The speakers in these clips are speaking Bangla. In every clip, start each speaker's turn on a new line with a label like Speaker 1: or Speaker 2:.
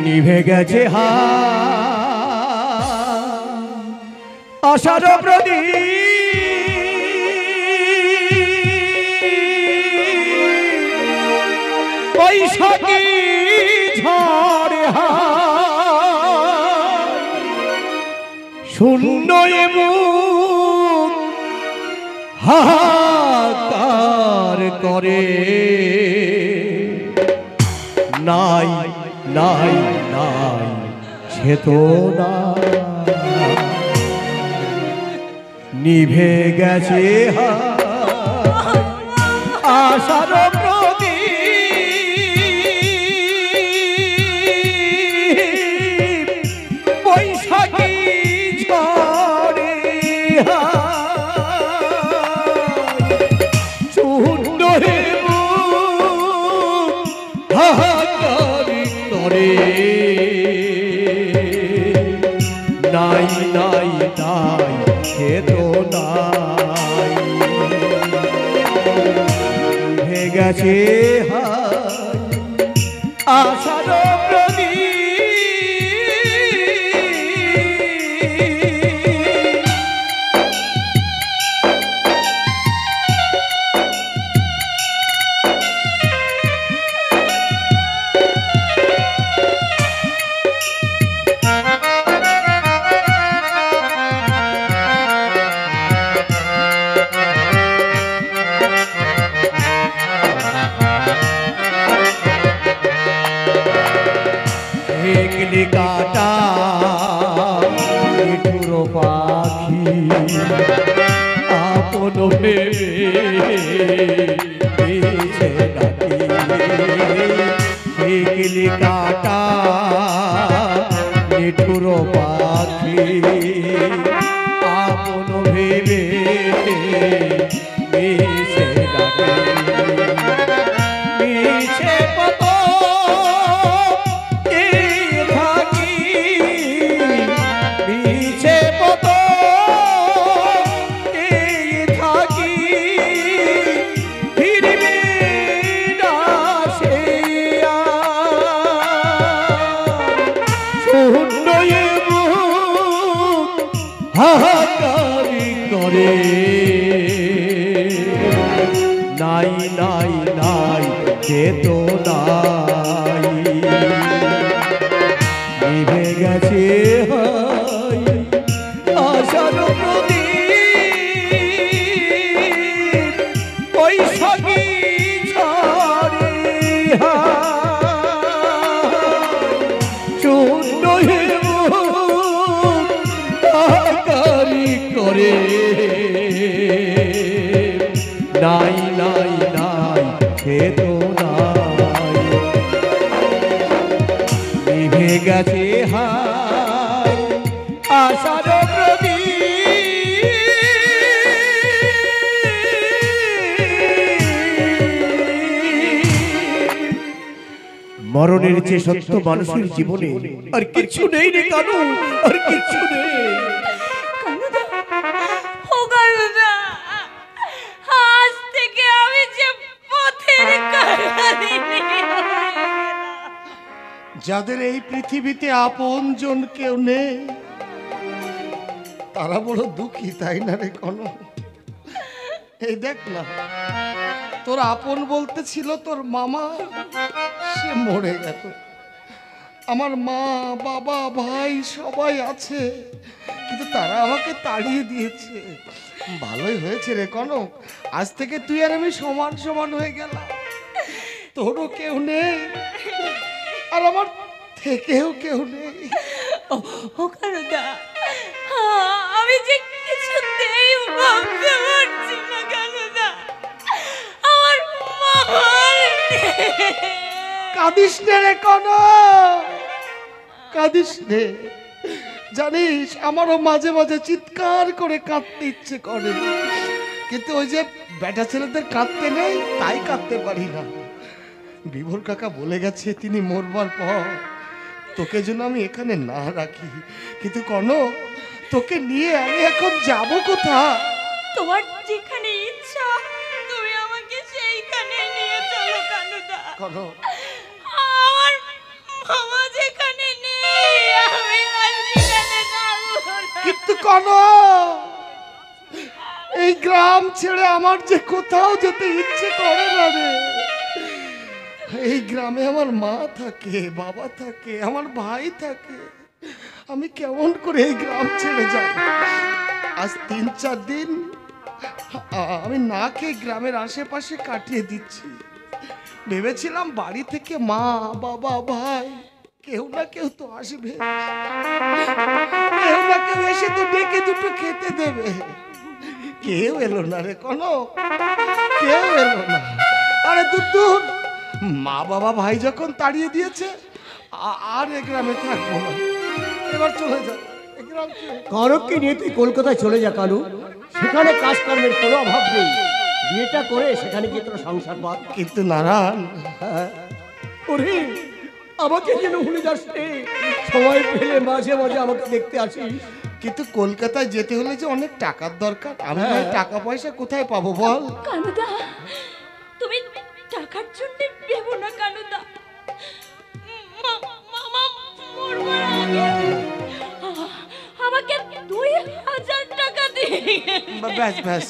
Speaker 1: নিভে গেছে আশার প্রদীপ বৈশাখী ঝড়ে শূন্য মুখ হাহাকার করে নাই নাই নাই চেতনা নিভে গেছে আশার প্রদীপ বৈশাখী ঝড়ে শূন্য হাহাকার করে নাই নাই নাই চেতনাই নিভে গেছে আশার প্রদীপ কাটা মিঠুর পাখি আপন ভেবে ডাকি শিকলি কাটা মিঠুর পাখি আপন ভেবে ডাকি মিছে কত হাহাকারি করে নাই নাই নাই চেতনাই নিভে গেছে আশার প্রদীপ বৈশাখী ঝড়ে শূন্য করে নাই নাই নাই চেতনাই নিভে গেছে আশার মরণের চেয়ে সত্য মানুষের জীবনে আর কিছু নেই রে কানু, আর কিছু নেই।
Speaker 2: যাদের এই পৃথিবীতে আপন জন কেউ নেই তারা বড় দুঃখী, তাই না রে কোনো? এই দেখ না, তোর আপন বলতে ছিল তোর মামা, সে মরে গেল। আমার মা বাবা ভাই সবাই আছে, কিন্তু তারা আমাকে তাড়িয়ে দিয়েছে। ভালোই হয়েছে রে কনক, আজ থেকে তুই আর আমি সমান সমান হয়ে গেলাম। তোরও কেউ নেই আর আমার থেকেও কেউ নেই।
Speaker 3: ও কানুদা, আমি যে কিছুতেই ভাবতে পারছি না কানুদা, আমার মামার
Speaker 2: কাঁদিস নে রে কনক, কাঁদিস নে। জানিস আমারও মাঝে মাঝে চিৎকার করে কাঁদতে ইচ্ছে করে, কিন্তু ওই যে বেটা ছেলেদের কাঁদতে নেই তাই কাঁদতে পারি না। বিভোর কাকা বলে গেছে তিনি মরবার পর তোকে যেন আমি এখানে না রাখি, কিন্তু কনক তোকে নিয়ে আমি এখন যাব কোথায়?
Speaker 3: তোমার যেখানে ইচ্ছা তুমি আমাকে সেইখানে নিয়ে চলো কানুদা।
Speaker 2: কনক,
Speaker 3: আমার মামা যেখানে
Speaker 2: কনক, এই গ্রাম ছেড়ে আমার যে কোথাও যেতে ইচ্ছে করে না রে। এই গ্রামে আমার মা থাকে, বাবা থাকে, আমার ভাই থাকে। আমি কেমন করে এই গ্রাম ছেড়ে যাব? আজ 3-4 দিন আমি না খেয়ে গ্রামের আশেপাশে কাটিয়ে দিচ্ছি। ভেবেছিলাম বাড়ি থেকে মা, বাবা, ভাই কেউ না কেউ তো আসবে, কেউ না কেউ এসে তো ডেকে দুটো খেতে দেবে। কেউ এলো না রে কনক, কেউ এলো না। আরে দূর, মা বাবা ভাই যখন তাড়িয়ে দিয়েছে আর এ গ্রামে থাকবো না, এবার চলে যাও।
Speaker 1: কনককে নিয়ে তুই কলকাতায় চলে যা কালু, সেখানে কাজকর্মের কোনো অভাব নেই। বিয়েটা করে সেখানে গিয়ে তোর সংসার বাদ।
Speaker 2: কিন্তু নারায়ণ,
Speaker 1: ওরে আমাকে যেন ভুলে যাস রে, সময় পেলে মাঝে মাঝে আমাকে দেখতে আসিস।
Speaker 2: কিন্তু কলকাতায় যেতে হলে যে অনেক টাকার দরকার। আমি ভাই টাকা পয়সা কোথায় পাবো বল?
Speaker 3: কানুদা, তুমি টাকার জন্য ভেবো না কানুদা। মামা মরবার আগে আমাকে 2000 টাকা দিয়ে।
Speaker 2: ব্যাস,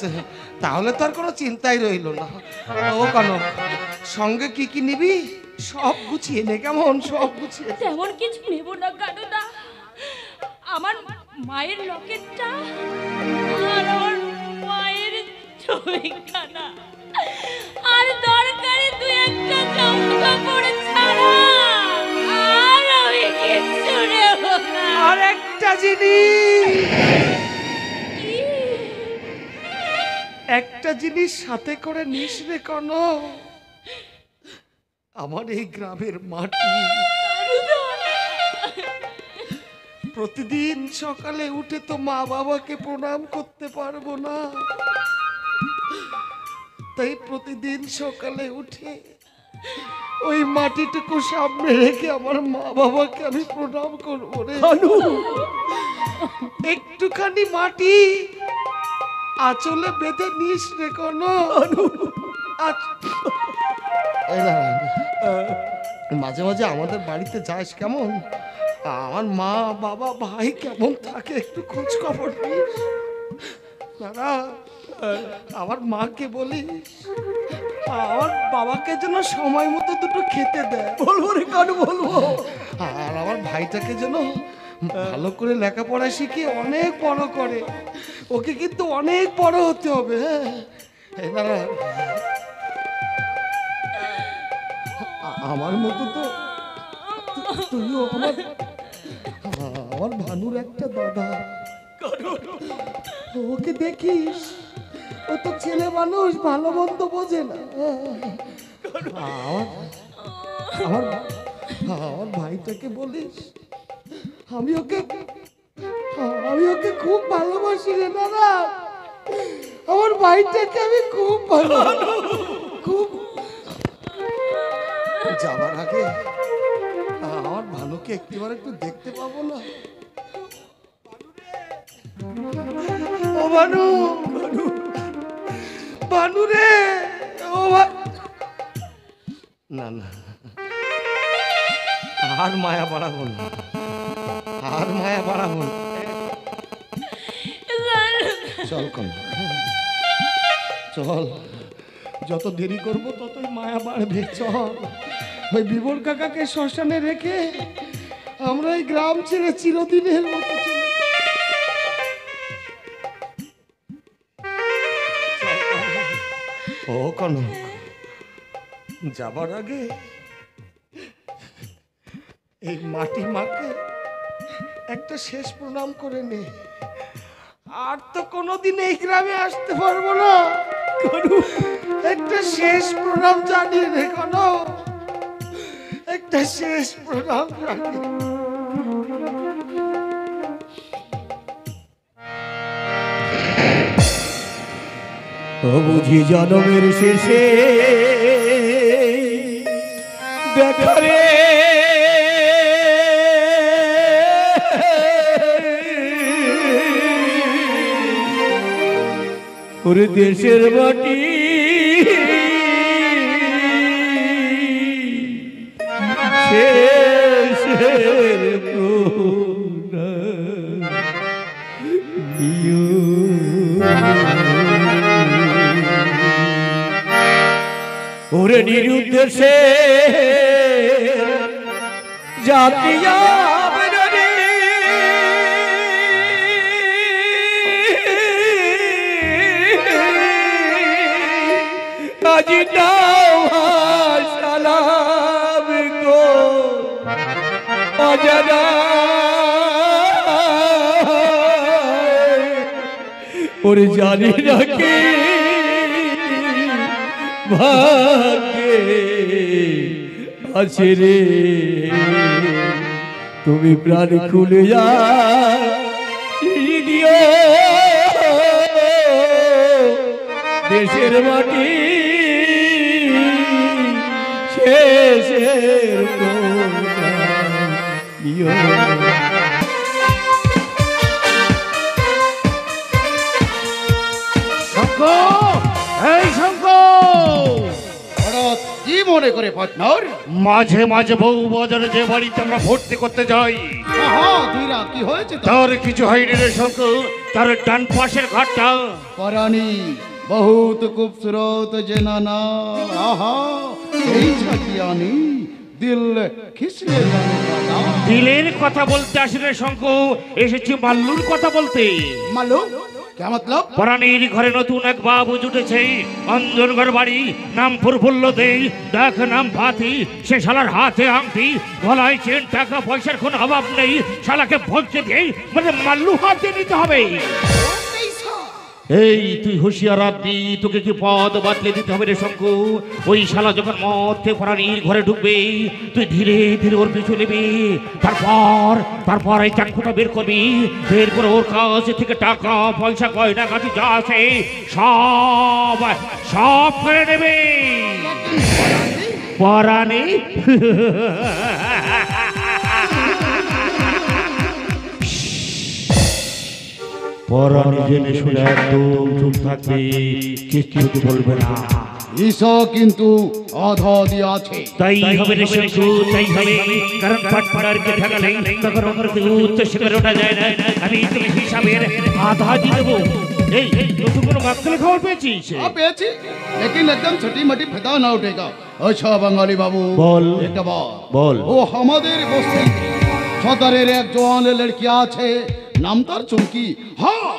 Speaker 2: তাহলে তো আর কোনো চিন্তাই রইল না। ও কনক, সঙ্গে কি কি নিবি সব গুছিয়ে নে, কেমন? সব গুছিয়ে।
Speaker 3: তেমন কিছু নেব না কানুদা। আমার মায়ের লকেটটা আর আমার মায়ের ছবিখানা আর দরকারি 2-1টা জামা কাপড় ছাড়া আর আমি কিছু নেব না।
Speaker 2: আর একটা জিনিস,
Speaker 3: কি?
Speaker 2: একটা জিনিস সাথে করে নিস রে কনক, আমার এই গ্রামের মাটি। প্রতিদিন সকালে উঠে তো মা বাবাকে প্রণাম করতে পারবো না, তাই প্রতিদিন সকালে উঠে ওই মাটিটুকু সামনে রেখে আমার মা বাবাকে আমি প্রণাম করবো রে। একটুখানি মাটি আঁচলে বেঁধে নিস রে কনক। এই না, মাঝে মাঝে আমাদের বাড়িতে যাস কেমন? আমার মা বাবা ভাই কেমন থাকে একটু খোঁজ খবর নিস। দাদা, আমার মাকে বলিস আমার বাবাকে যেন সময় মতো দুটো খেতে দেয়।
Speaker 1: বলবো রে কানু, বলবো।
Speaker 2: আর আমার ভাইটাকে যেন ভালো করে লেখাপড়া শিখে অনেক বড় করে। ওকে কিন্তু অনেক বড় হতে হবে। হ্যাঁ, দাদা, আমার মতো তো তুইও আমার ভানুর একটা দাদা। ওকে দেখিস, ও তো ছেলে মানুষ, ভালো মন্দ বোঝে না। আমার ভাইটাকে বলিস আমি ওকে খুব ভালোবাসি রে দাদা। আমার ভাইটাকে আমি খুব ভালো, খুব। যাবার আগে আমার ভানুকে একটিবার একটু দেখতে পাবো না? ও ভানু, ভানু রে, ও না, আর মায়া বাড়াবো না, আর মায়া বাড়াবো না। চল কনক, চল। যত দেরি করবো ততই মায়া বাড়বে। চল, ওই বিবর কাকাকে শ্মশানে রেখে আমরা এই গ্রাম ছেড়ে চিরদিনের মতো চলে। ও কনক, যাবার আগে এই মাটি মাকে একটা শেষ প্রণাম করে নে। আর তো কোনোদিন এই গ্রামে আসতে পারবো না। একটা শেষ প্রণাম জানি রে কনক, একটা শেষ প্রণাম জানি।
Speaker 1: ও বুঝি জনমের শেষে দেখা রে, ওরে দেশের মাটি শেষের ওরে নিরুদ্দেশে জাতিয়া আজি নাও সালাম গো অজানা ওরে জানি না কি ভাগ্যে আছে রে তুমি প্রাণ খুলে যা দিও দেশের মাটি শেষের
Speaker 2: কি মনে করে পার্টনার?
Speaker 4: মাঝে মাঝে বউ বাজারে যে বাড়িতে আমরা ভর্তি করতে যাই
Speaker 2: কি হয়েছে?
Speaker 4: তার কিছু হয়নি রে শঙ্কর। তার ডান পাশের ঘরটা
Speaker 2: পরানি বহুত খুবসুরত জেনানা। আহা এই ছাতিয়ানি দিল খিসলে জানে না।
Speaker 4: দিলের কথা বলতে আসে রে শঙ্কর, এসেছি মাল্লুর কথা বলতে।
Speaker 2: মালুম क्या मतलब?
Speaker 4: পরানির ঘরে নতুন এক বাবু জুটেছে, অঞ্জনগড় বাড়ি, নাম প্রফুল্ল দে, দেখ নাম ভাতি। সে শালার হাতে আংটি, গলায় চেন, টাকা পয়সার কোনো অভাব নেই। শালাকে ভোজতে দিয়ে মানে মাল্লু হাতে নিতে হবে। এই তুই হুঁশিয়ার রাখবি, তোকে কি পদ বাতলে দিতে হবে রে শঙ্কু। ওই শালা যখন মধ্যে পরানির ঘরে ঢুকবে, তুই ধীরে ধীরে ওর পিছু নেবি। তারপর এই চাকুটা বের করবি, বের করে ওর কাছ থেকে টাকা পয়সা গয়না গাছি যা আছে সব করে নেবে পরানি। পরানি জেনে শুনে একদম চুপ থাকবে, কিছু বলবে না।
Speaker 2: ঈশা কিন্তু আধা দিয়ে আছে।
Speaker 4: তাই হবে রে শঙ্কু, তাই হবে। কারণ পাটপাড়ারকে ঠেকালে তখন আমার উচ্চ শিখরে ওঠা যায় না। আমি তোকে হিসাবের আধা দিয়ে দেবো। এই নতুন কোনো বাক্যলে খবর পেয়েছিস?
Speaker 2: পেয়েছি, लेकिन एकदम छोटी मोटी फिदा ना उठेगा। अच्छा बंगाली बाबू
Speaker 4: বল
Speaker 2: একটা
Speaker 4: বল।
Speaker 2: ও আমাদের বস্তি সদরের এক জোয়ান লড়কি আছে, নাম তার চুমকি। হ্যাঁ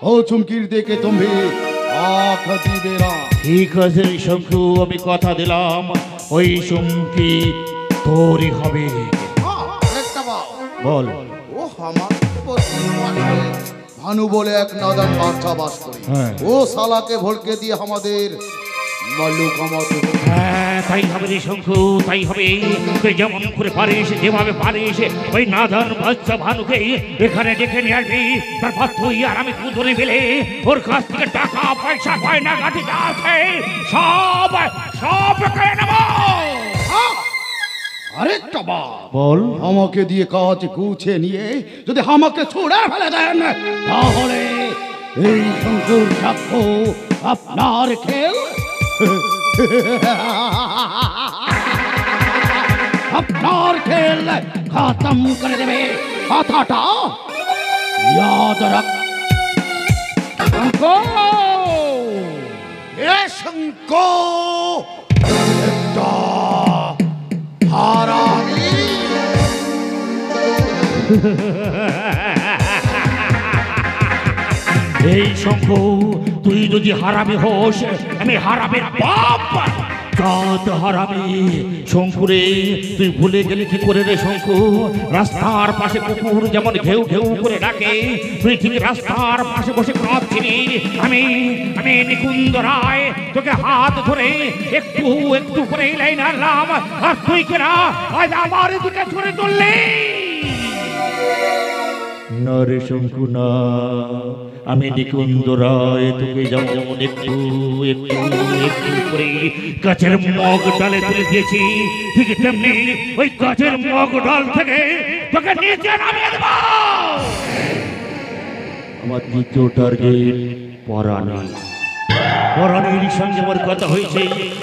Speaker 2: ও চুমকির দেখে তুমি আখ দিবে না।
Speaker 4: ঠিক আছে শঙ্কু, আমি কথা দিলাম ওই চুমকি তোরই হবে। বল।
Speaker 2: ও আমার ভানু বলে এক নাদান বাচ্চা বাস করে, ও শালাকে ভড়কে দিয়ে আমাদের মাল্লু কামাতে।
Speaker 4: হ্যাঁ তাই হবে রে শঙ্কু, তাই হবে। তুই যেমন করে পারিস, যেভাবে পারিস, ওই নাদান বাচ্চা ভানুকে এখানে ডেকে নিয়ে আসবি। তারপর তুই আর আমি দুজনে মিলে ওর কাছ থেকে টাকা পয়সা গয়না গাঠি যা আছে সব করে নেব।
Speaker 2: আরেকটা বার
Speaker 4: বল।
Speaker 2: আমাকে দিয়ে কাজ গুছিয়ে নিয়ে যদি আমাকে ছুড়ে ফেলে দেন, তাহলে এই শঙ্কুর সাক্ষ্য আপনার খেল আপনার খেল খতম করে দেবে। কথাটা ইয়াদ রাখ। শঙ্কু হারামি।
Speaker 4: এই শঙ্কু, তুই যদি হারামি হোস, আমি হারামের বাপ। জাত হারামি শঙ্কুরে, তুই ভুলে গেলি কি করে রে শঙ্কু? রাস্তার পাশে কুকুর যেমন ঘেউ ঘেউ করে ডাকে, তুই ঠিক রাস্তার পাশে বসে কাঁদছিলি। আমি নিকুঞ্জ রায় তোকে হাত ধরে একটু একটু করে লাইন আনলাম, আর তুই কেনা আজ আমার দিকে ধরে তুললি। না রে শঙ্কু না, আমি নিকুঞ্জ রায় তোকে যেমন একটু একটু একটু করে গাছের মগ ডালে তুলে দিয়েছি, ঠিক তেমনি ওই গাছের মগ ডাল থেকে তোকে নিচে নামিয়ে দেব। আমার দ্বিতীয় টার্গেট পরানি। পরাণীর সঙ্গে আমার কথা হয়েছে,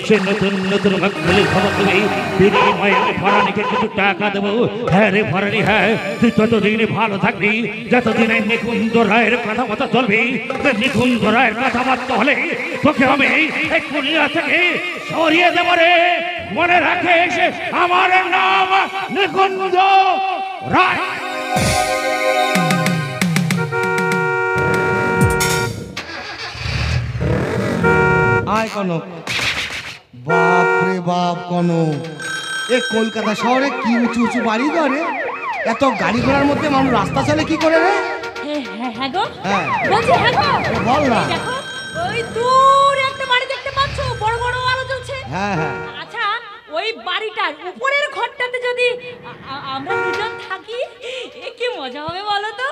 Speaker 4: সে নতুন নতুন ভাগ্যের খবর দেবে, বিনিময়ে পরাণীকে কিছু টাকা দেবো। হ্যাঁ রে পরাণী, হ্যাঁ, তুই ততদিন ভালো থাকবি যতদিন এই নিকুঞ্জ রায়ের কথা মতো চলবি। নিকুঞ্জ রায়ের কথা মতো হলে তোকে আমি এই দুনিয়া থেকে সরিয়ে দেবো রে। মনে রাখিস, আমার নাম নিকুঞ্জ রায়।
Speaker 2: আয় কনক, বাপ রে বাপ কনক, এ কলকাতা শহরে কি উঁচু উঁচু বাড়ি ঘরে, এত গাড়ি ঘোড়ার মধ্যে মানুষ রাস্তা চলে কি করে রে?
Speaker 3: হ্যাঁ গো,
Speaker 2: হ্যাঁ।
Speaker 3: বলছি হ্যাঁ গো।
Speaker 2: বল না।
Speaker 3: দেখো, ওই দূর একটা বাড়ি দেখতে পাচ্ছ, বড় বড় আলো জ্বলছে।
Speaker 2: হ্যাঁ হ্যাঁ।
Speaker 3: আচ্ছা, ওই বাড়িটার উপরের ঘরটাতে যদি আমরা দুজন থাকি, কি মজা হবে বলো তো?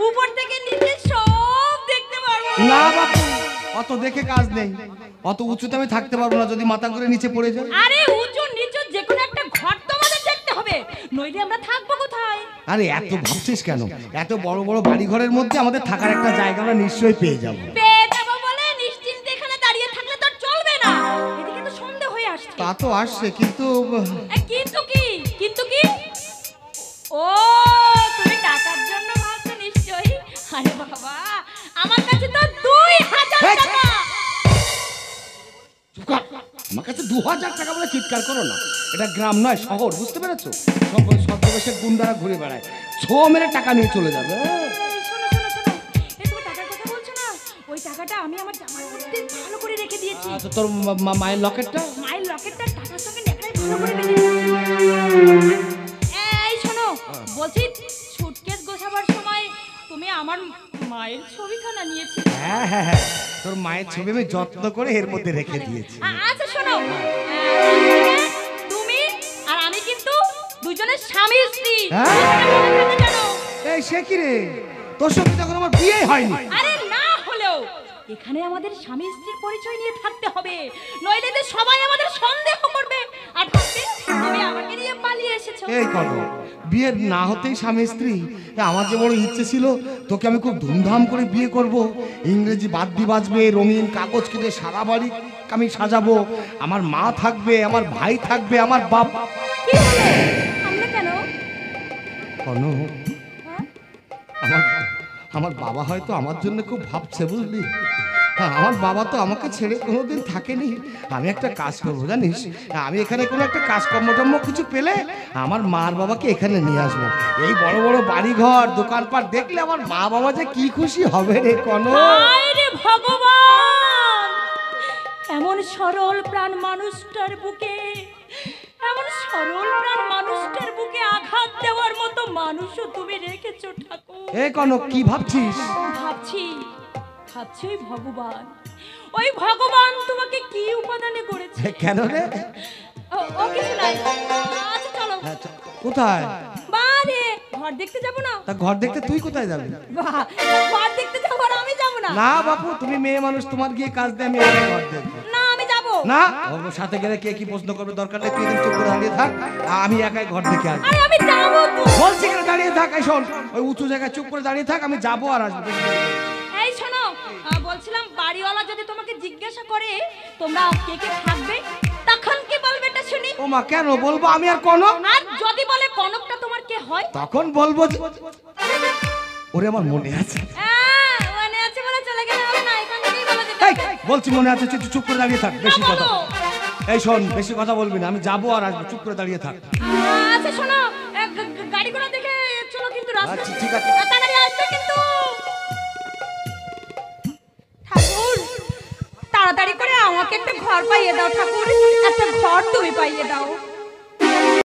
Speaker 3: উপর থেকে নিচে সব দেখতে পারবো।
Speaker 2: না বাপু, অত দেখে কাজ নেই, অত উঁচুতে আমি থাকতে পারবো না, যদি মাথা করে নিচে পড়ে যায়।
Speaker 3: আরে উঁচু নিচু যে কোনো একটা ঘর তো আমাদের দেখতে হবে, নইলে আমরা থাকবো কোথায়?
Speaker 2: আরে এত ভাবছিস কেন? এত বড় বড় বাড়ি ঘরের মধ্যে আমাদের থাকার একটা জায়গা আমরা নিশ্চয়ই পেয়ে যাবো।
Speaker 3: পেয়ে যাবো বলে নিশ্চিন্তে এখানে দাঁড়িয়ে থাকলে তো আর চলবে না। এদিকে তো সন্ধ্যা হয়ে আসছে।
Speaker 2: তা তো আসছে, কিন্তু
Speaker 3: কিন্তু কি? কিন্তু কি? ও, তুমি টাকার জন্য ভাবছো নিশ্চয়ই। আরে বাবা, আমার কাছে তো 2000 টাকা।
Speaker 2: চুপ কর। আমার কাছে 2000 টাকা বলে চিৎকার করো না, এটা গ্রাম নয় শহর, বুঝতে পেরেছো? সব ছদ্মবেশের গুন্ডারা ঘুরে বেড়ায়, ছো মেরে টাকা নিয়ে চলে যাবে।
Speaker 3: এই শোনো শোনো শোনো, এই তুমি টাকার কথা বলছো না, ওই টাকাটা আমি আমার জামার মধ্যে ভালো করে রেখে দিয়েছি।
Speaker 2: আচ্ছা, তোর মায়ের লকেটটা?
Speaker 3: মায়ের লকেটটা টাকার সঙ্গে নেকড়াই ভালো করে বেঁধে। এই শোনো, বলছি সুটকেস গোছাবার সময় তুমি আমার মায়ের ছবিখানা নিয়েছি।
Speaker 2: হ্যাঁ হ্যাঁ হ্যাঁ, তোর মায়ের ছবি আমি যত্ন করে এর মধ্যে রেখে দিয়েছি।
Speaker 3: আচ্ছা শোনো, তুমি আর আমি কিন্তু দুজনের স্বামী স্ত্রী।
Speaker 2: হ্যাঁ?
Speaker 3: কথাটা মনে থাকে জানো?
Speaker 2: এই সে কি রে, তোর সঙ্গে যখন আমার বিয়েই হয়নি।
Speaker 3: আরে না হলেও এখানে আমাদের স্বামী স্ত্রীর পরিচয় নিয়ে থাকতে হবে, নইলে যে সবাই আমাদের সন্দেহ করবে আর ভাববে তুমি আমাকে নিয়ে পালিয়ে এসেছো।
Speaker 2: এই করো, বিয়ের না হতেই স্বামী স্ত্রী। আমার যে বড় ইচ্ছে ছিল, তোকে আমি খুব ধুমধাম করে বিয়ে করব, ইংরেজি বাদ্যি বাজবে, রঙিন কাগজ কেটে সারা বাড়ি আমি সাজাবো, আমার মা থাকবে, আমার ভাই থাকবে, আমার বাপ।
Speaker 3: কি হলো? আমরা কেন?
Speaker 2: কোনো
Speaker 3: হ্যাঁ?
Speaker 2: আমার আমার বাবা হয়তো আমার জন্য খুব ভাবছে, বুঝলি? হ্যাঁ, আমার বাবা তো আমাকে ছেড়ে কোনোদিন থাকেনি। আমি একটা কাজ করবো জানিস, আমি এখানে কোনো একটা কাজকর্মটম্ম কিছু পেলে আমার মার বাবাকে এখানে নিয়ে আসবো। এই বড় বড় বাড়িঘর দোকানপাট দেখলে আমার মা বাবা যে কি খুশি হবে রে কোনো।
Speaker 3: হায় রে ভগবান, এমন সরল প্রাণ মানুষটার বুকে, এমন সরল প্রাণ মানুষটার বুকে আঘাত দেওয়ার মতো মানুষও তুমি রেখেছো ঠাকুর।
Speaker 2: এ কনক, কি ভাবছিস?
Speaker 3: ভাবছি ভাবছি ওই ভগবান তোমাকে কি উপাদানে করেছে।
Speaker 2: কেন রে?
Speaker 3: ও কিছু নাই। আচ্ছা চলো।
Speaker 2: কোথায়?
Speaker 3: বারে ঘর দেখতে যাব না?
Speaker 2: তা ঘর দেখতে তুই কোথায় যাবি?
Speaker 3: বাহ, ঘর দেখতে যাব আর আমি যাব না?
Speaker 2: না বাপু, তুমি মেয়ে মানুষ, তোমার গিয়ে কাজ দিয়ে আমি একা ঘর দেখবো
Speaker 3: না, আমি যাব
Speaker 2: না। ওর সাথে গেলে কে কি প্রশ্ন করবে দরকার নেই, তুই চুপ করে দাঁড়িয়ে থাক, আমি একাই ঘর দেখে আসবো।
Speaker 3: আরে আমি যাব তো।
Speaker 2: বলছি কেন দাঁড়িয়ে থাক, এই শোন, ওই উঁচু জায়গায় চুপ করে দাঁড়িয়ে থাক, আমি যাবো আর আসবো।
Speaker 3: এই শোনো, বলছিলাম বাড়িওয়ালা যদি তোমাকে জিজ্ঞাসা করে তোমরা কে কে থাকবে, তখন কি বলবে এটা শুনি?
Speaker 2: ও মা, কেন বলবো আমি আর কনক?
Speaker 3: আর যদি বলে কনকটা তোমার কে হয়?
Speaker 2: তখন বলবো ওরে আমার মনে আছে।
Speaker 3: মনে আছে বলে চলে গেলে হবে না, এখান থেকেই বলে দিতে
Speaker 2: এই,
Speaker 3: হবে।
Speaker 2: বলছি মনে আছে, চুপ করে দাঁড়িয়ে থাক, বেশি
Speaker 3: না,
Speaker 2: কথা।
Speaker 3: বলো।
Speaker 2: এই শোন, বেশি কথা বলবি না, আমি যাবো আর আসবো, চুপ করে দাঁড়িয়ে থাক।
Speaker 3: আচ্ছা শোনো, গাড়ি ঘোড়া দেখে চলো কিন্তু রাস্তা।
Speaker 2: আচ্ছা, ঠিক আছে।
Speaker 3: তাড়াতাড়ি আসবে কিন্তু। ঠাকুর, তাড়াতাড়ি করে আমাকে একটা ঘর পাইয়ে দাও ঠাকুর, একটা ঘর তুমি পাইয়ে দাও।